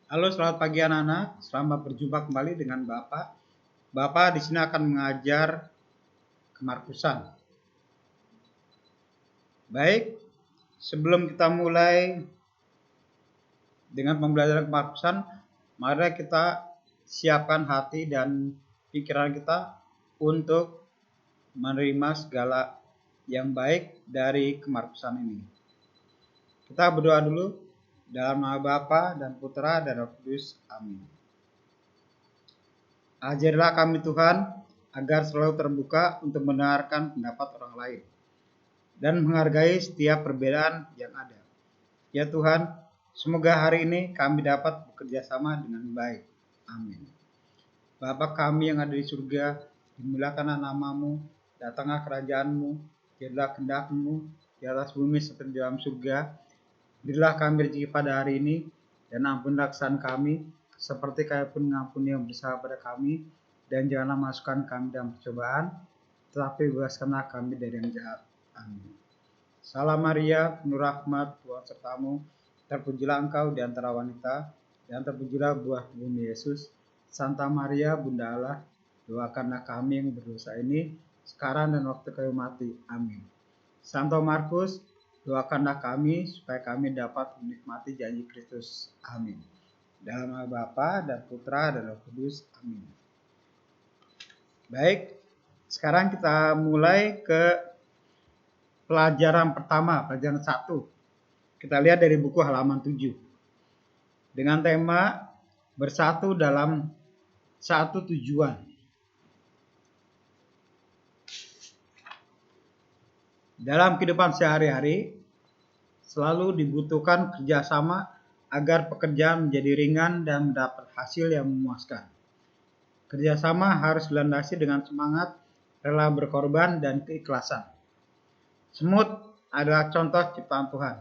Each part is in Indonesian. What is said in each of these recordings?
Halo, selamat pagi anak-anak. Selamat berjumpa kembali dengan Bapak. Bapak di sini akan mengajar kemarkusan. Baik, sebelum kita mulai dengan pembelajaran kemarkusan, mari kita siapkan hati dan pikiran kita untuk menerima segala yang baik dari kemarkusan ini. Kita berdoa dulu dalam nama Bapa dan Putra dan Roh Kudus. Amin. Ajarilah kami Tuhan agar selalu terbuka untuk mendengarkan pendapat orang lain dan menghargai setiap perbedaan yang ada. Ya Tuhan, semoga hari ini kami dapat bekerja sama dengan baik. Amin. Bapa kami yang ada di surga, dimuliakanlah namamu, datanglah kerajaanmu, jadilah kehendak-mu di atas bumi seperti di dalam surga. Berilah kami rezeki pada hari ini, dan ampunilah kesalahan kami, seperti kami pun mengampuni yang bersalah pada kami, dan janganlah masukkan kami dalam percobaan, tetapi bebaskanlah kami dari yang jahat. Amin. Salam Maria, penuh rahmat, Tuhan sertamu, terpujilah engkau di antara wanita, dan terpujilah buah tubuhmu Yesus. Santa Maria, Bunda Allah, doakanlah kami yang berdosa ini, sekarang dan waktu kami mati. Amin. Santo Markus, doakanlah kami supaya kami dapat menikmati janji Kristus. Amin. Dalam nama Bapa dan Putra dan Roh Kudus. Amin. Baik, sekarang kita mulai ke pelajaran pertama, pelajaran 1. Kita lihat dari buku halaman 7. Dengan tema bersatu dalam satu tujuan. Dalam kehidupan sehari-hari, selalu dibutuhkan kerjasama agar pekerjaan menjadi ringan dan mendapat hasil yang memuaskan. Kerjasama harus dilandasi dengan semangat, rela berkorban, dan keikhlasan. Semut adalah contoh ciptaan Tuhan,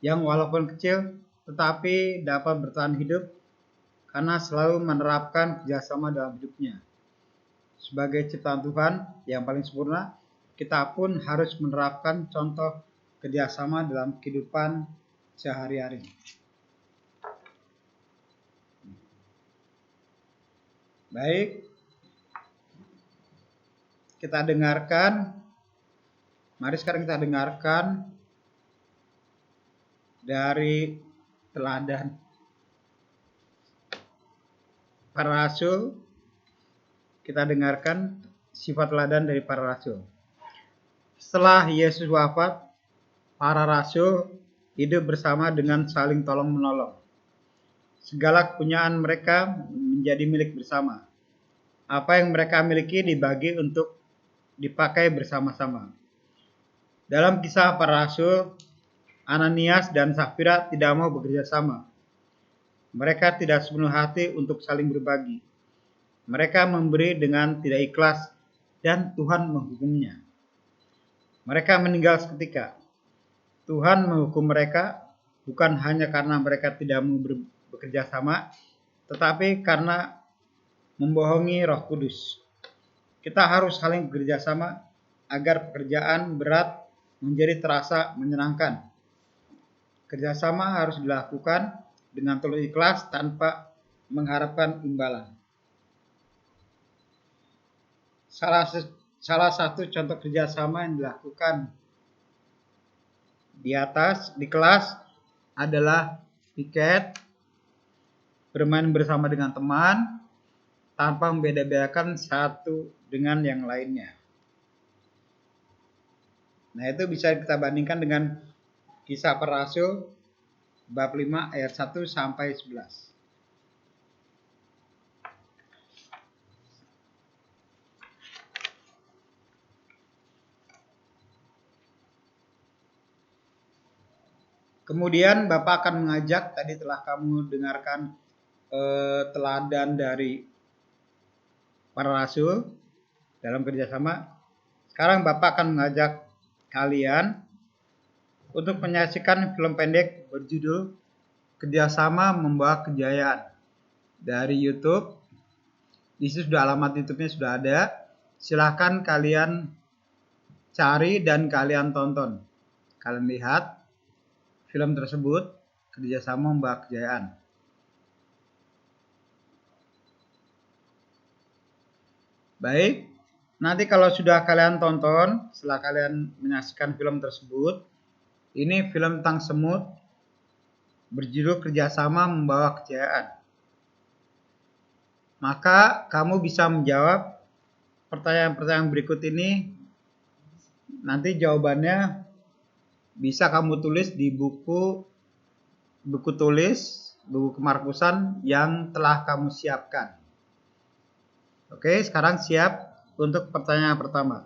yang walaupun kecil, tetapi dapat bertahan hidup karena selalu menerapkan kerjasama dalam hidupnya. Sebagai ciptaan Tuhan yang paling sempurna, kita pun harus menerapkan contoh kerjasama dalam kehidupan sehari-hari. Baik, kita dengarkan. Mari sekarang kita dengarkan dari teladan para rasul. Kita dengarkan sifat teladan dari para rasul. Setelah Yesus wafat, para rasul hidup bersama dengan saling tolong-menolong. Segala kepunyaan mereka menjadi milik bersama. Apa yang mereka miliki dibagi untuk dipakai bersama-sama. Dalam kisah para rasul, Ananias dan Safira tidak mau bekerja sama. Mereka tidak sepenuh hati untuk saling berbagi. Mereka memberi dengan tidak ikhlas dan Tuhan menghukumnya. Mereka meninggal seketika. Tuhan menghukum mereka bukan hanya karena mereka tidak mau bekerja sama, tetapi karena membohongi Roh Kudus. Kita harus saling bekerja sama agar pekerjaan berat menjadi terasa menyenangkan. Kerjasama harus dilakukan dengan tulus ikhlas tanpa mengharapkan imbalan. Salah satu contoh kerjasama yang dilakukan di kelas adalah piket, bermain bersama dengan teman tanpa membeda-bedakan satu dengan yang lainnya. Nah, itu bisa kita bandingkan dengan Kisah Para Rasul bab 5 ayat 1 sampai 11. Kemudian Bapak akan mengajak, tadi telah kamu dengarkan teladan dari para rasul dalam kerjasama. Sekarang Bapak akan mengajak kalian untuk menyaksikan film pendek berjudul Kerjasama Membawa Kejayaan dari YouTube. Di situ sudah alamat YouTube-nya sudah ada. Silahkan kalian cari dan kalian tonton. Kalian lihat film tersebut, Kerjasama Membawa Kejayaan. Baik, nanti kalau sudah kalian tonton, setelah kalian menyaksikan film tersebut, ini film tentang semut berjudul Kerjasama Membawa Kejayaan. Maka kamu bisa menjawab pertanyaan-pertanyaan berikut ini. Nanti jawabannya bisa kamu tulis di buku tulis, buku kemarkusan yang telah kamu siapkan. Oke, sekarang siap untuk pertanyaan pertama.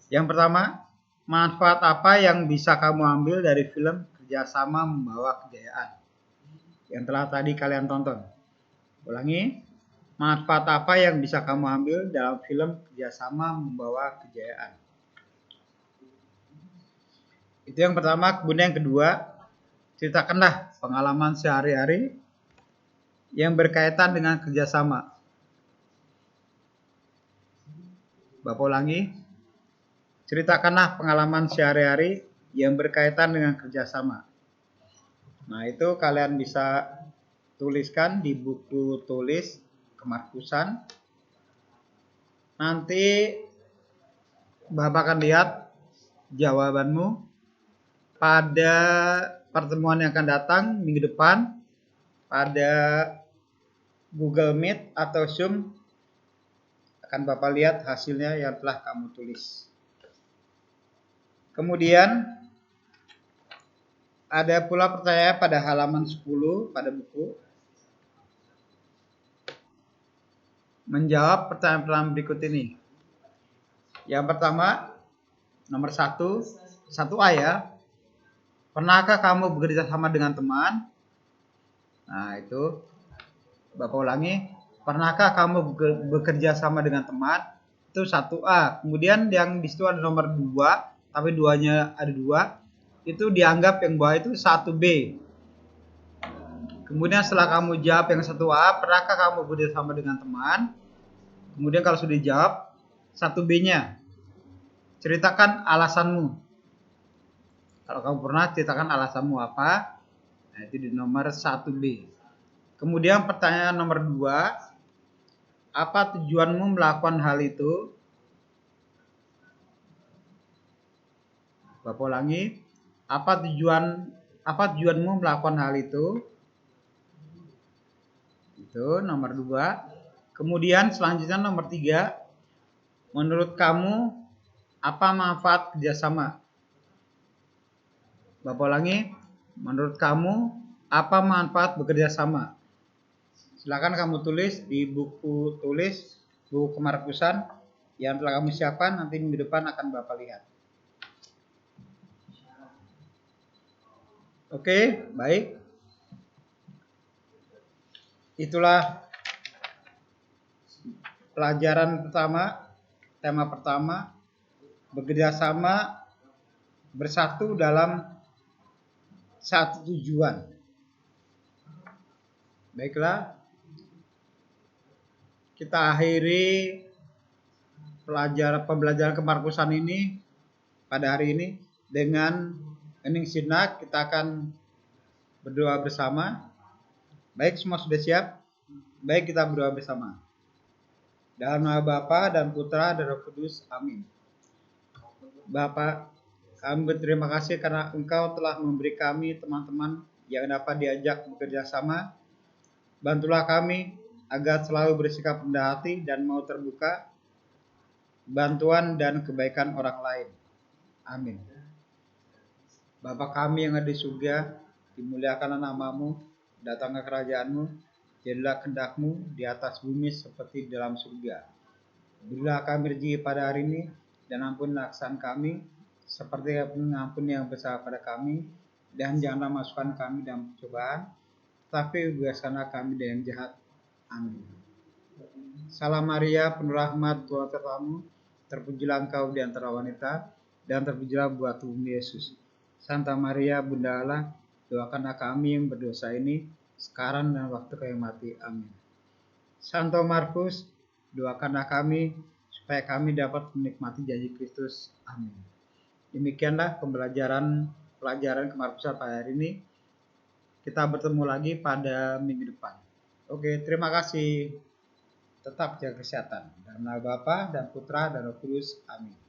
Yang pertama, manfaat apa yang bisa kamu ambil dari film Kerjasama Membawa Kejayaan yang telah tadi kalian tonton? Ulangi, manfaat apa yang bisa kamu ambil dalam film Kerjasama Membawa Kejayaan? Itu yang pertama. Kemudian yang kedua, ceritakanlah pengalaman sehari-hari yang berkaitan dengan kerjasama. Bapak ulangi, ceritakanlah pengalaman sehari-hari yang berkaitan dengan kerjasama. Nah, itu kalian bisa tuliskan di buku tulis kemarkusan. Nanti Bapak akan lihat jawabanmu pada pertemuan yang akan datang minggu depan pada Google Meet atau Zoom. Akan Bapak lihat hasilnya yang telah kamu tulis. Kemudian ada pula pertanyaan pada halaman 10 pada buku. Menjawab pertanyaan-pertanyaan berikut ini. Yang pertama, nomor 1A ya. Pernahkah kamu bekerja sama dengan teman? Nah, itu Bapak ulangi. Pernahkah kamu bekerja sama dengan teman? Itu 1A. Kemudian yang di situ ada nomor 2, tapi duanya ada 2. Itu dianggap yang bawah itu 1B. Kemudian setelah kamu jawab yang 1A, pernahkah kamu bekerja sama dengan teman? Kemudian kalau sudah dijawab, 1B-nya. Ceritakan alasanmu. Kalau kamu pernah, ceritakan alasanmu apa? Nah, itu di nomor 1B. Kemudian pertanyaan nomor 2, apa tujuanmu melakukan hal itu? Bapak ulangi, apa tujuanmu melakukan hal itu? Itu nomor 2. Kemudian selanjutnya nomor 3, menurut kamu apa manfaat kerjasama? Bapak ulangi, menurut kamu apa manfaat bekerja sama? Silakan kamu tulis di buku tulis, buku kemarkusan yang telah kamu siapkan, nanti minggu depan akan Bapak lihat. Oke, baik. Itulah pelajaran pertama, tema pertama, bekerja sama bersatu dalam satu tujuan. Baiklah, kita akhiri pembelajaran kemarkusan ini pada hari ini dengan hening sejenak. Kita akan berdoa bersama. Baik, semua sudah siap? Baik, kita berdoa bersama. Dalam nama Bapa dan Putra dan Roh Kudus. Amin. Bapak, kami berterima kasih karena Engkau telah memberi kami teman-teman yang dapat diajak bekerja sama. Bantulah kami agar selalu bersikap rendah hati dan mau terbuka bantuan dan kebaikan orang lain. Amin. Bapa kami yang ada di surga, dimuliakanlah namamu, datanglah kerajaanmu, jadilah kehendak-Mu di atas bumi seperti di dalam surga. Berilah kami rezeki pada hari ini, dan ampunilah kesalahan kami, seperti mengampuni yang bersalah pada kami, dan janganlah masukkan kami dalam percobaan, tapi bebaskanlah kami dari yang jahat. Amin. Salam Maria, penuh rahmat, Tuhan sertamu, terpujilah engkau di antara wanita, dan terpujilah buah tubuhmu Yesus. Santa Maria, Bunda Allah, doakanlah kami yang berdosa ini, sekarang dan waktu kami mati. Amin. Santo Markus, doakanlah kami, supaya kami dapat menikmati janji Kristus. Amin. Demikianlah pelajaran kemarkusan pada hari ini. Kita bertemu lagi pada minggu depan. Oke, terima kasih. tetap jaga kesehatan. Dalam nama Bapa dan Putra dan Roh Kudus. Amin.